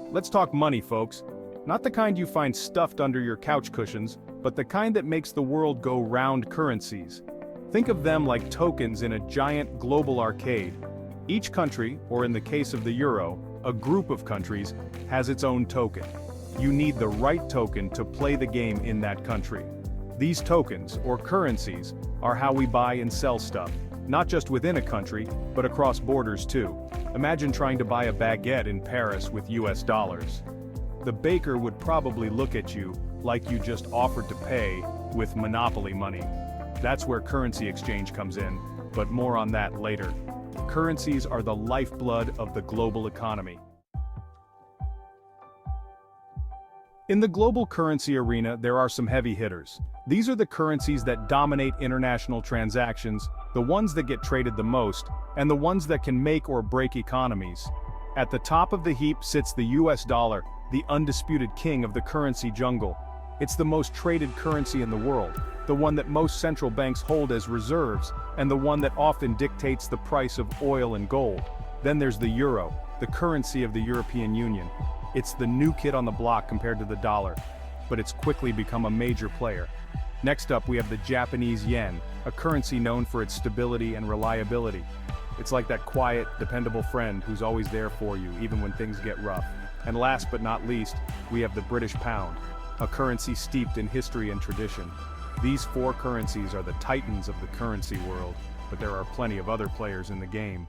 Let's talk money, folks. Not the kind you find stuffed under your couch cushions, but the kind that makes the world go round. Currencies. Think of them like tokens in a giant global arcade. Each country, or in the case of the euro, a group of countries, has its own token. You need the right token to play the game in that country. These tokens, or currencies, are how we buy and sell stuff, not just within a country, but across borders too. Imagine trying to buy a baguette in Paris with US dollars. The baker would probably look at you like you just offered to pay with monopoly money. That's where currency exchange comes in, but more on that later. Currencies are the lifeblood of the global economy. In the global currency arena, there are some heavy hitters. These are the currencies that dominate international transactions, the ones that get traded the most, and the ones that can make or break economies. At the top of the heap sits the US dollar, the undisputed king of the currency jungle. It's the most traded currency in the world, the one that most central banks hold as reserves, and the one that often dictates the price of oil and gold. Then there's the euro, the currency of the European Union. It's the new kid on the block compared to the dollar, but it's quickly become a major player. Next up, we have the Japanese yen, a currency known for its stability and reliability. It's like that quiet, dependable friend who's always there for you, even when things get rough. And last but not least, we have the British pound, a currency steeped in history and tradition. These four currencies are the titans of the currency world, but there are plenty of other players in the game.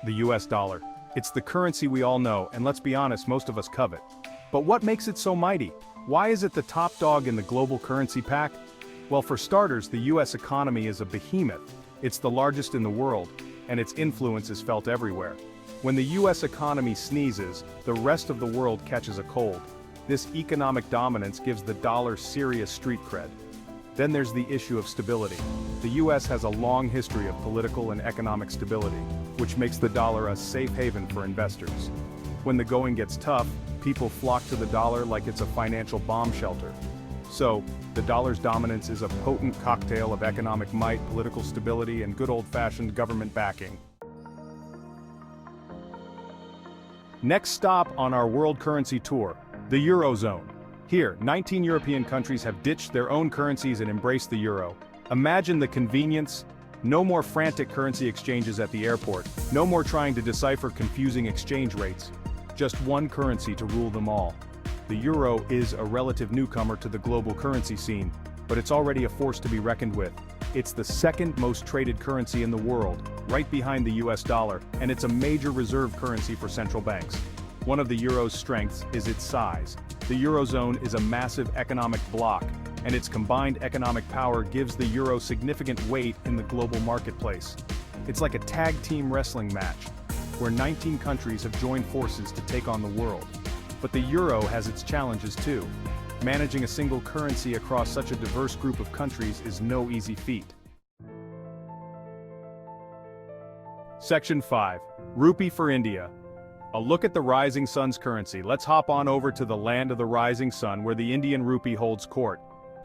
The US dollar. It's the currency we all know, and let's be honest, most of us covet. But what makes it so mighty? Why is it the top dog in the global currency pack? Well, for starters, the US economy is a behemoth. It's the largest in the world, and its influence is felt everywhere. When the US economy sneezes, the rest of the world catches a cold. This economic dominance gives the dollar serious street cred. Then there's the issue of stability. The US has a long history of political and economic stability, which makes the dollar a safe haven for investors. When the going gets tough, people flock to the dollar like it's a financial bomb shelter. So, the dollar's dominance is a potent cocktail of economic might, political stability, and good old-fashioned government backing. Next stop on our world currency tour, the Eurozone. Here, 19 European countries have ditched their own currencies and embraced the euro. Imagine the convenience. No more frantic currency exchanges at the airport. No more trying to decipher confusing exchange rates. Just one currency to rule them all. The euro is a relative newcomer to the global currency scene, but it's already a force to be reckoned with. It's the second most traded currency in the world, right behind the US dollar, and it's a major reserve currency for central banks. One of the euro's strengths is its size. The Eurozone is a massive economic bloc, and its combined economic power gives the euro significant weight in the global marketplace. It's like a tag team wrestling match, where 19 countries have joined forces to take on the world. But the euro has its challenges too. Managing a single currency across such a diverse group of countries is no easy feat. Section 5. Rupee for India. A look at the rising sun's currency. Let's hop on over to the land of the rising sun where the Indian rupee holds court.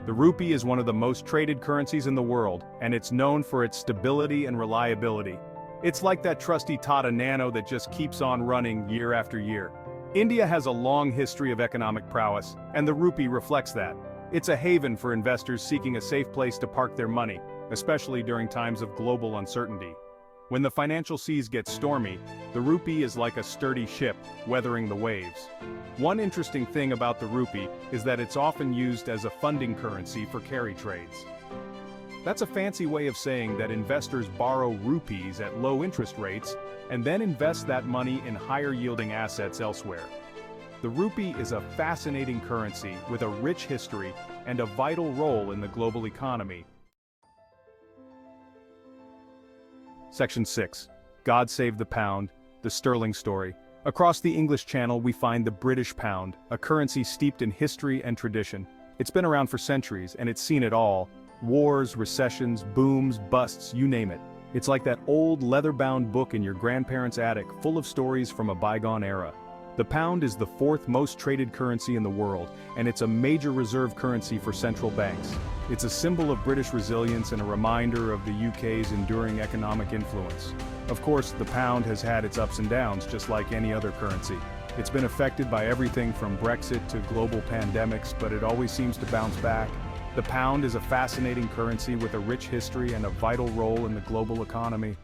The rupee is one of the most traded currencies in the world, and it's known for its stability and reliability. It's like that trusty Tata Nano that just keeps on running year after year. India has a long history of economic prowess, and the rupee reflects that. It's a haven for investors seeking a safe place to park their money, especially during times of global uncertainty. When the financial seas get stormy, the rupee is like a sturdy ship, weathering the waves. One interesting thing about the rupee is that it's often used as a funding currency for carry trades. That's a fancy way of saying that investors borrow rupees at low interest rates and then invest that money in higher-yielding assets elsewhere. The rupee is a fascinating currency with a rich history and a vital role in the global economy. Section 6. God Save the Pound, the Sterling Story. Across the English Channel we find the British pound, a currency steeped in history and tradition. It's been around for centuries, and it's seen it all. Wars, recessions, booms, busts, you name it. It's like that old leather-bound book in your grandparents' attic, full of stories from a bygone era. The pound is the fourth most traded currency in the world, and it's a major reserve currency for central banks. It's a symbol of British resilience and a reminder of the UK's enduring economic influence. Of course, the pound has had its ups and downs just like any other currency. It's been affected by everything from Brexit to global pandemics, but it always seems to bounce back. The pound is a fascinating currency with a rich history and a vital role in the global economy.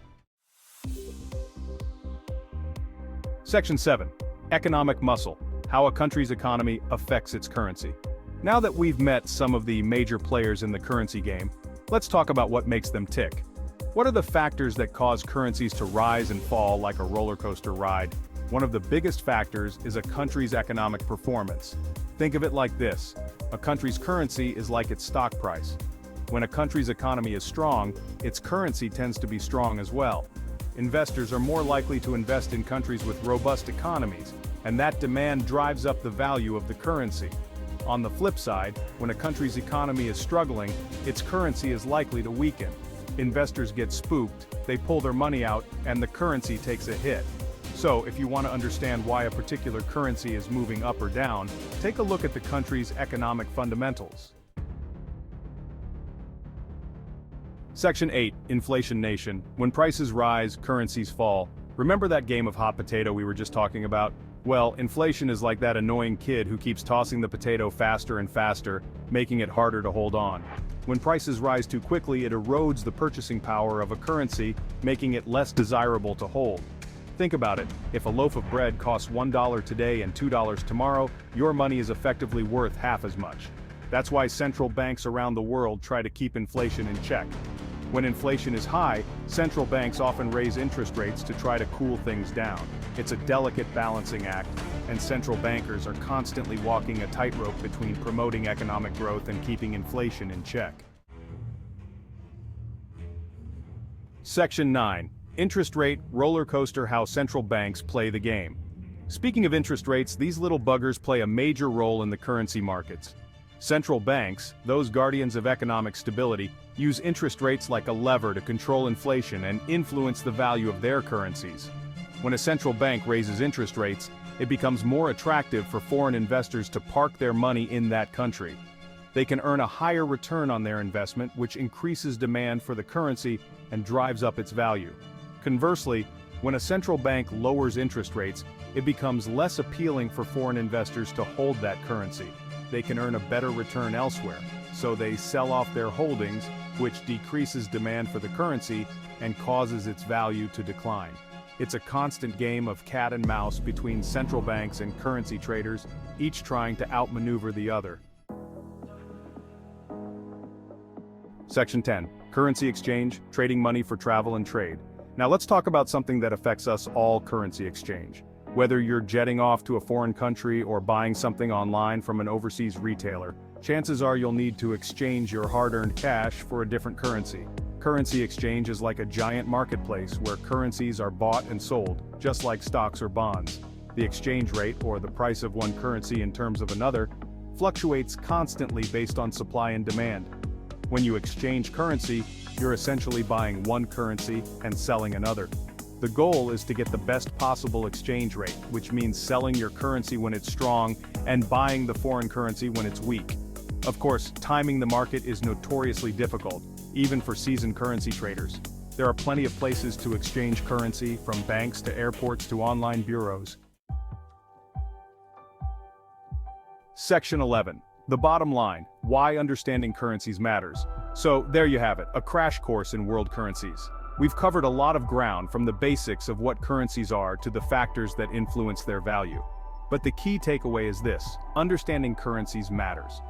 Section 7. Economic muscle. How a country's economy affects its currency. Now that we've met some of the major players in the currency game, let's talk about what makes them tick. What are the factors that cause currencies to rise and fall like a roller coaster ride? One of the biggest factors is a country's economic performance. Think of it like this: a country's currency is like its stock price. When a country's economy is strong, its currency tends to be strong as well. Investors are more likely to invest in countries with robust economies, and that demand drives up the value of the currency. On the flip side, when a country's economy is struggling, its currency is likely to weaken. Investors get spooked, they pull their money out, and the currency takes a hit. So, if you want to understand why a particular currency is moving up or down, take a look at the country's economic fundamentals. Section 8. Inflation Nation. When prices rise, currencies fall. Remember that game of hot potato we were just talking about? Well, inflation is like that annoying kid who keeps tossing the potato faster and faster, making it harder to hold on. When prices rise too quickly, it erodes the purchasing power of a currency, making it less desirable to hold. Think about it: if a loaf of bread costs $1 today and $2 tomorrow, your money is effectively worth half as much. That's why central banks around the world try to keep inflation in check. When inflation is high, central banks often raise interest rates to try to cool things down. It's a delicate balancing act, and central bankers are constantly walking a tightrope between promoting economic growth and keeping inflation in check. Section 9. Interest rate roller coaster: how central banks play the game. Speaking of interest rates, these little buggers play a major role in the currency markets. Central banks, those guardians of economic stability, use interest rates like a lever to control inflation and influence the value of their currencies. When a central bank raises interest rates, it becomes more attractive for foreign investors to park their money in that country. They can earn a higher return on their investment, which increases demand for the currency and drives up its value. Conversely, when a central bank lowers interest rates, it becomes less appealing for foreign investors to hold that currency. They can earn a better return elsewhere, so they sell off their holdings, which decreases demand for the currency and causes its value to decline. It's a constant game of cat and mouse between central banks and currency traders, each trying to outmaneuver the other. Section 10. Currency exchange, trading money for travel and trade. Now let's talk about something that affects us all: currency exchange. Whether you're jetting off to a foreign country or buying something online from an overseas retailer, chances are you'll need to exchange your hard-earned cash for a different currency. Currency exchange is like a giant marketplace where currencies are bought and sold, just like stocks or bonds. The exchange rate, or the price of one currency in terms of another, fluctuates constantly based on supply and demand. When you exchange currency, you're essentially buying one currency and selling another. The goal is to get the best possible exchange rate, which means selling your currency when it's strong and buying the foreign currency when it's weak. Of course, timing the market is notoriously difficult, even for seasoned currency traders. There are plenty of places to exchange currency, from banks to airports to online bureaus. Section 11. The bottom line: why understanding currencies matters. So, there you have it, a crash course in world currencies. We've covered a lot of ground, from the basics of what currencies are to the factors that influence their value. But the key takeaway is this: understanding currencies matters.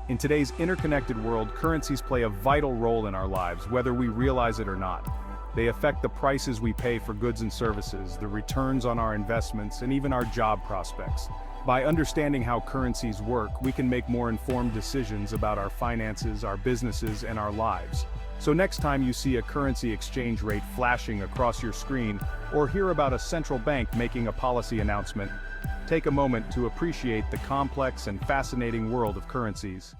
In today's interconnected world, currencies play a vital role in our lives, whether we realize it or not. They affect the prices we pay for goods and services, the returns on our investments, and even our job prospects. By understanding how currencies work, we can make more informed decisions about our finances, our businesses, and our lives. So next time you see a currency exchange rate flashing across your screen, or hear about a central bank making a policy announcement, take a moment to appreciate the complex and fascinating world of currencies.